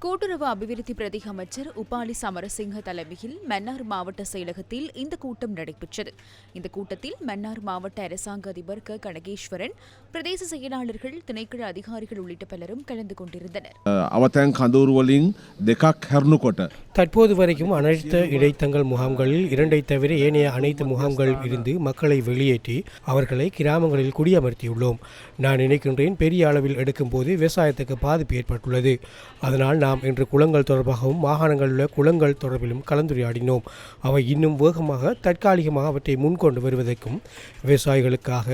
கூட்டுறவு அபிவிருத்தி பிரதி அமைச்சர் உபாலி சமரசிங்க தலைமையில் மன்னார் மாவட்ட செயலகத்தில் இந்த கூட்டம் நடைபெற்றது. இந்த கூட்டத்தில் மன்னார் மாவட்ட அரசாங்க அதிபர் க. கனகேஸ்வரன், பிரதேச செயலாளர்கள், திணைக்கள அதிகாரிகள் உள்ளிட்ட பலரும் கலந்து கொண்டிருந்தனர். தற்போது வரைக்கும் அனைத்து இடைத்தங்கள் முகாம்களில் 2ஐ தவிர ஏனைய அனைத்து முகாம்களில் இருந்து மக்களை வெளியேற்றி அவர்களை கிராமங்களில் குடியமர்த்தியுள்ளோம். நான் நினைக்கின்றேன், பெரிய அளவில் எடுக்கும் போது விவசாயத்துக்கு பாதிப்பு ஏற்பட்டுள்ளது. அதனால் நாம் இன்று குளங்கள் தொடர்பாகவும் மாகாணங்களில் உள்ள குளங்கள் தொடர்பிலும் கலந்துரையாடினோம். அவை இன்னும் வேகமாக தற்காலிகமாக அவற்றை முன்கொண்டு வருவதற்கும் விவசாயிகளுக்காக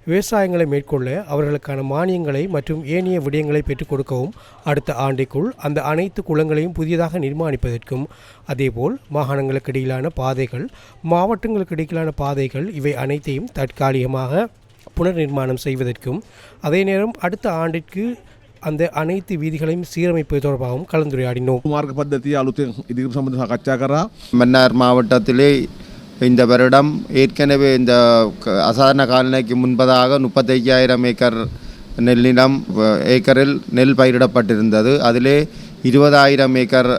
விவசாயங்களை மேற்கொள்ள அவர்களுக்கான மானியங்களை மற்றும் ஏனைய விடயங்களை பெற்றுக் கொடுக்கவும் அடுத்த ஆண்டிற்குள் அந்த அனைத்து குளங்களையும் புதியதாக நிர்மாணிப்பதற்கும், அதேபோல் மாகாணங்களுக்கு இடையிலான பாதைகள், மாவட்டங்களுக்கு இடையிலான பாதைகள் இவை அனைத்தையும் தற்காலிகமாக புனர் நிர்மாணம் செய்வதற்கும், அதே நேரம் அடுத்த ஆண்டிற்கு அந்த அனைத்து வீதிகளையும் சீரமைப்பது தொடர்பாகவும் கலந்துரையாடினோம். மன்னார் மாவட்டத்திலே இந்த வருடம் ஏற்கனவே இந்த அசாதாரண காலநிலைக்கு முன்பதாக 35,000 ஏக்கரில் நெல் பயிரிடப்பட்டிருந்தது. அதிலே 20,000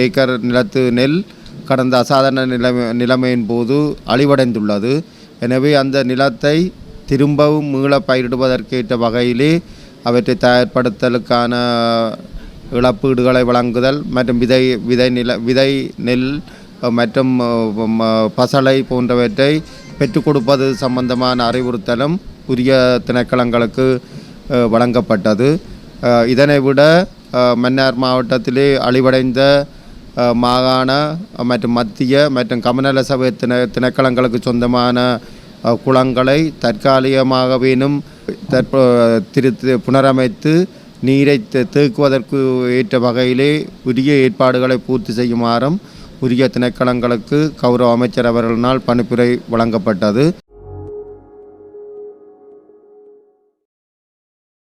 ஏக்கர் நிலத்து நெல் கடந்த அசாதாரண நிலைமையின் போது அழிவடைந்துள்ளது. எனவே அந்த நிலத்தை திரும்பவும் மீள பயிரிடுவதற்கேற்ற வகையிலே அவற்றை தயார்படுத்தலுக்கான இழப்பீடுகளை வழங்குதல் மற்றும் விதை நெல் மற்றும் பசலை போன்றவற்றை பெற்றுக் கொடுப்பது சம்பந்தமான அறிவுறுத்தலும் உரிய திணைக்களங்களுக்கு வழங்கப்பட்டது. இதனை விட மன்னார் மாவட்டத்திலே அழிவடைந்த மாகாண மற்றும் மத்திய மற்றும் கமநல சபை திணைக்களங்களுக்கு சொந்தமான குளங்களை தற்காலிகமாகவேனும் புனரமைத்து நீரை தேக்குவதற்கு ஏற்ற வகையிலே உரிய ஏற்பாடுகளை பூர்த்தி செய்யுமாறும் உரிய திணைக்களங்களுக்கு கௌரவ அமைச்சர் அவர்களினால் பணிப்புரை வழங்கப்பட்டது.